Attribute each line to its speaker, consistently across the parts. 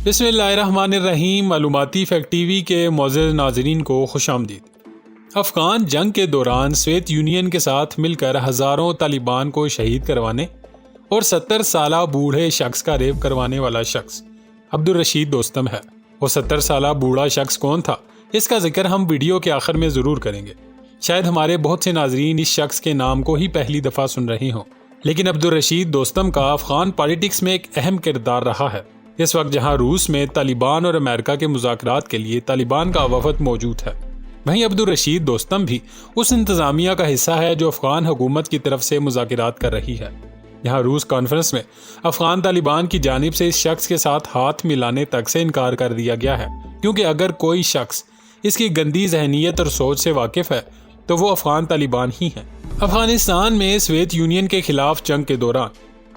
Speaker 1: بسم اللہ الرحمن الرحیم۔ معلوماتی فیکٹ ٹی وی کے معزز ناظرین کو خوش آمدید۔ افغان جنگ کے دوران سوویت یونین کے ساتھ مل کر ہزاروں طالبان کو شہید کروانے اور 70 سالہ بوڑھے شخص کا ریپ کروانے والا شخص عبدالرشید دوستم ہے۔ وہ 70 سالہ بوڑھا شخص کون تھا، اس کا ذکر ہم ویڈیو کے آخر میں ضرور کریں گے۔ شاید ہمارے بہت سے ناظرین اس شخص کے نام کو ہی پہلی دفعہ سن رہے ہوں، لیکن عبدالرشید دوستم کا افغان پالیٹکس میں ایک اہم کردار رہا ہے۔ اس وقت جہاں روس میں طالبان اور امریکہ کے مذاکرات کے لیے طالبان کا وفد موجود ہے، وہیں عبدالرشید دوستم بھی اس انتظامیہ کا حصہ ہے جو افغان حکومت کی طرف سے مذاکرات کر رہی ہے۔ یہاں روس کانفرنس میں افغان طالبان کی جانب سے اس شخص کے ساتھ ہاتھ ملانے تک سے انکار کر دیا گیا ہے، کیونکہ اگر کوئی شخص اس کی گندی ذہنیت اور سوچ سے واقف ہے تو وہ افغان طالبان ہی ہیں۔ افغانستان میں سوویت یونین کے خلاف جنگ کے دوران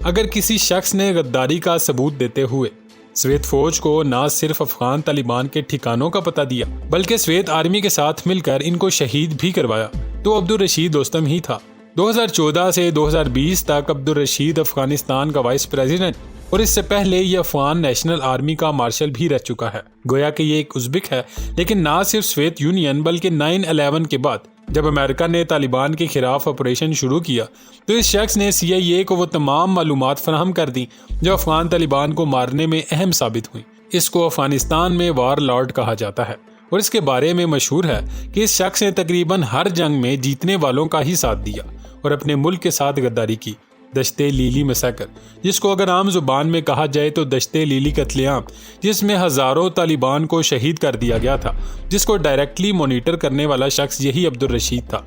Speaker 1: اگر کسی شخص نے غداری کا ثبوت دیتے ہوئے سوویت فوج کو نہ صرف افغان طالبان کے ٹھکانوں کا پتہ دیا بلکہ سوویت آرمی کے ساتھ مل کر ان کو شہید بھی کروایا، تو عبدالرشید دوستم ہی تھا۔ 2014 سے 2020 تک عبدالرشید افغانستان کا وائس پریزیڈنٹ اور اس سے پہلے یہ افغان نیشنل آرمی کا مارشل بھی رہ چکا ہے۔ گویا کہ یہ ایک ازبک ہے، لیکن نہ صرف سوویت یونین بلکہ 9/11 کے بعد جب امریکہ نے طالبان کے خلاف آپریشن شروع کیا تو اس شخص نے CIA کو وہ تمام معلومات فراہم کر دی جو افغان طالبان کو مارنے میں اہم ثابت ہوئی۔ اس کو افغانستان میں وار لارڈ کہا جاتا ہے اور اس کے بارے میں مشہور ہے کہ اس شخص نے تقریباً ہر جنگ میں جیتنے والوں کا ہی ساتھ دیا اور اپنے ملک کے ساتھ غداری کی۔ دشت لیلی مسیکر، جس کو اگر عام زبان میں کہا جائے تو دشت لیلی قتل عام، جس میں ہزاروں طالبان کو شہید کر دیا گیا تھا، جس کو ڈائریکٹلی مانیٹر کرنے والا شخص یہی عبدالرشید تھا۔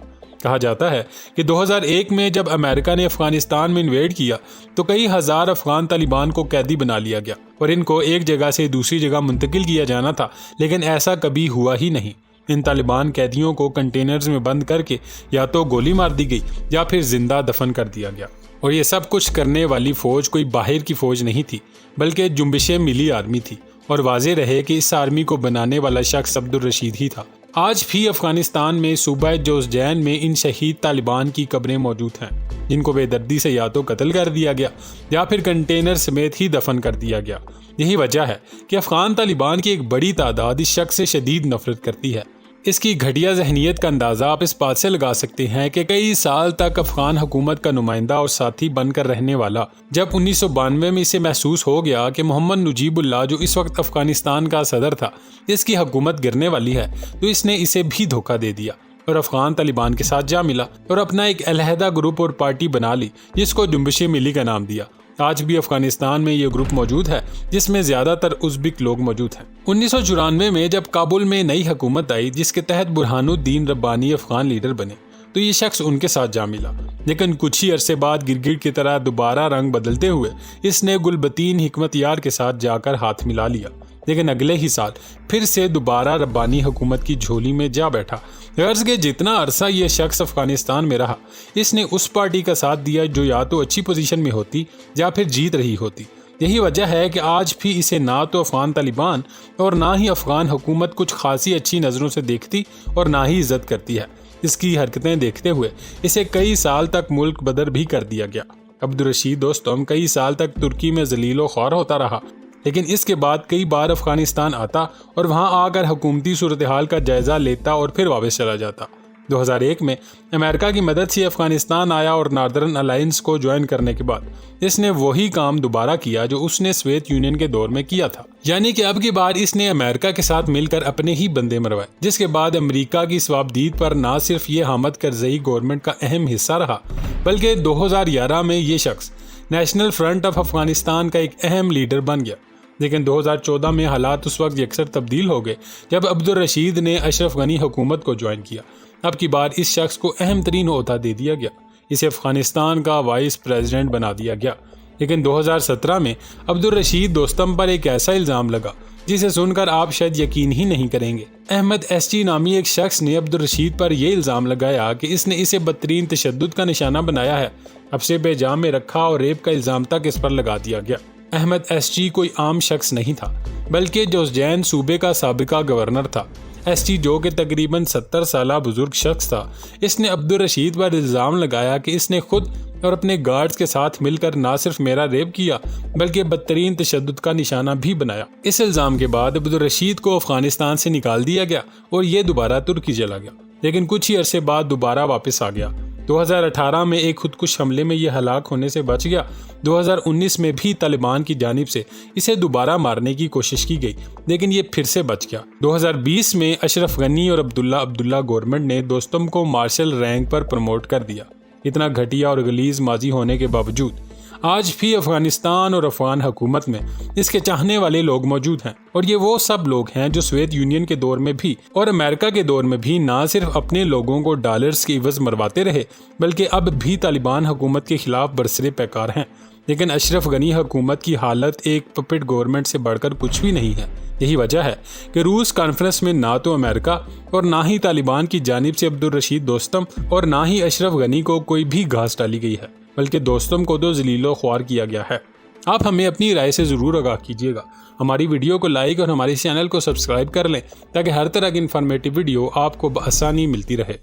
Speaker 1: کہا جاتا ہے کہ 2001 میں جب امریکہ نے افغانستان میں انویڈ کیا تو کئی ہزار افغان طالبان کو قیدی بنا لیا گیا اور ان کو ایک جگہ سے دوسری جگہ منتقل کیا جانا تھا، لیکن ایسا کبھی ہوا ہی نہیں۔ ان طالبان قیدیوں کو کنٹینرز میں بند کر کے یا تو گولی مار دی گئی یا پھر زندہ دفن کر دیا گیا، اور یہ سب کچھ کرنے والی فوج کوئی باہر کی فوج نہیں تھی بلکہ جنبش ملی آرمی تھی، اور واضح رہے کہ اس آرمی کو بنانے والا شخص عبدالرشید ہی تھا۔ آج بھی افغانستان میں صوبہ جوزجان میں ان شہید طالبان کی قبریں موجود ہیں جن کو بے دردی سے یا تو قتل کر دیا گیا یا پھر کنٹینر سمیت ہی دفن کر دیا گیا۔ یہی وجہ ہے کہ افغان طالبان کی ایک بڑی تعداد اس شخص سے شدید نفرت کرتی ہے۔ اس کی گھٹیا ذہنیت کا اندازہ آپ اس بات سے لگا سکتے ہیں کہ کئی سال تک افغان حکومت کا نمائندہ اور ساتھی بن کر رہنے والا جب 1992 میں اسے محسوس ہو گیا کہ محمد نجیب اللہ جو اس وقت افغانستان کا صدر تھا اس کی حکومت گرنے والی ہے، تو اس نے اسے بھی دھوکہ دے دیا اور افغان طالبان کے ساتھ جا ملا اور اپنا ایک علیحدہ گروپ اور پارٹی بنا لی جس کو جنبش ملی کا نام دیا۔ آج بھی افغانستان میں یہ گروپ موجود ہے جس میں زیادہ تر ازبک لوگ موجود ہیں۔ 1994 میں جب کابل میں نئی حکومت آئی جس کے تحت برہان الدین ربانی افغان لیڈر بنے تو یہ شخص ان کے ساتھ جا ملا، لیکن کچھ ہی عرصے بعد گرگٹ کی طرح دوبارہ رنگ بدلتے ہوئے اس نے گلبدین حکمت یار کے ساتھ جا کر ہاتھ ملا لیا، لیکن اگلے ہی سال پھر سے دوبارہ ربانی حکومت کی جھولی میں جا بیٹھا۔ غرض کہ جتنا عرصہ یہ شخص افغانستان میں رہا اس نے اس پارٹی کا ساتھ دیا جو یا تو اچھی پوزیشن میں ہوتی یا پھر جیت رہی ہوتی۔ یہی وجہ ہے کہ آج بھی اسے نہ تو افغان طالبان اور نہ ہی افغان حکومت کچھ خاصی اچھی نظروں سے دیکھتی اور نہ ہی عزت کرتی ہے۔ اس کی حرکتیں دیکھتے ہوئے اسے کئی سال تک ملک بدر بھی کر دیا گیا۔ عبدالرشید دوستم کئی سال تک ترکی میں ذلیل و خوار ہوتا رہا، لیکن اس کے بعد کئی بار افغانستان آتا اور وہاں آ کر حکومتی صورتحال کا جائزہ لیتا اور پھر واپس چلا جاتا۔ 2001 میں امریکہ کی مدد سے افغانستان آیا اور ناردرن الائنس کو جوائن کرنے کے بعد اس نے وہی کام دوبارہ کیا جو اس نے سوویت یونین کے دور میں کیا تھا، یعنی کہ اب کی بار اس نے امریکہ کے ساتھ مل کر اپنے ہی بندے مروائے، جس کے بعد امریکہ کی ثوابدید پر نہ صرف یہ حامد کرزئی گورنمنٹ کا اہم حصہ رہا بلکہ 2011 میں یہ شخص نیشنل فرنٹ آف افغانستان کا ایک اہم لیڈر بن گیا۔ لیکن 2014 میں حالات اس وقت یکسر تبدیل ہو گئے جب عبدالرشید نے اشرف غنی حکومت کو جوائن کیا۔ اب کی بار اس شخص کو اہم ترین عہدہ دے دیا گیا، اسے افغانستان کا وائس پریزیڈنٹ بنا دیا گیا۔ لیکن 2017 میں عبدالرشید دوستم پر ایک ایسا الزام لگا جسے سن کر آپ شاید یقین ہی نہیں کریں گے۔ احمد SG نامی ایک شخص نے عبدالرشید پر یہ الزام لگایا کہ اس نے اسے بدترین تشدد کا نشانہ بنایا ہے، اب سے بے جام میں رکھا اور ریپ کا الزام تک اس پر لگا دیا گیا۔ احمد SG کوئی عام شخص نہیں تھا بلکہ جوزجان صوبے کا سابقہ گورنر تھا۔ SG جو کہ تقریباً 70 سالہ بزرگ شخص تھا، اس نے عبدالرشید پر الزام لگایا کہ اس نے خود اور اپنے گارڈز کے ساتھ مل کر نہ صرف میرا ریپ کیا بلکہ بدترین تشدد کا نشانہ بھی بنایا۔ اس الزام کے بعد عبدالرشید کو افغانستان سے نکال دیا گیا اور یہ دوبارہ ترکی چلا گیا، لیکن کچھ ہی عرصے بعد دوبارہ واپس آ گیا۔ 2018 میں ایک خودکش حملے میں یہ ہلاک ہونے سے بچ گیا۔ 2019 میں بھی طالبان کی جانب سے اسے دوبارہ مارنے کی کوشش کی گئی، لیکن یہ پھر سے بچ گیا۔ 2020 میں اشرف غنی اور عبداللہ گورنمنٹ نے دوستم کو مارشل رینک پر پروموٹ کر دیا۔ اتنا گھٹیا اور غلیظ ماضی ہونے کے باوجود آج بھی افغانستان اور افغان حکومت میں اس کے چاہنے والے لوگ موجود ہیں، اور یہ وہ سب لوگ ہیں جو سوویت یونین کے دور میں بھی اور امریکہ کے دور میں بھی نہ صرف اپنے لوگوں کو ڈالرز کی عوض مرواتے رہے بلکہ اب بھی طالبان حکومت کے خلاف برسر پیکار ہیں۔ لیکن اشرف غنی حکومت کی حالت ایک پپٹ گورنمنٹ سے بڑھ کر کچھ بھی نہیں ہے۔ یہی وجہ ہے کہ روس کانفرنس میں نہ تو امریکہ اور نہ ہی طالبان کی جانب سے عبدالرشید دوستم اور نہ ہی اشرف غنی کو کوئی بھی گھاس ڈالی گئی ہے، بلکہ دوستم کو تو ذلیل و خوار کیا گیا ہے۔ آپ ہمیں اپنی رائے سے ضرور آگاہ کیجیے گا۔ ہماری ویڈیو کو لائک اور ہمارے چینل کو سبسکرائب کر لیں تاکہ ہر طرح کی انفارمیٹیو ویڈیو آپ کو بآسانی ملتی رہے۔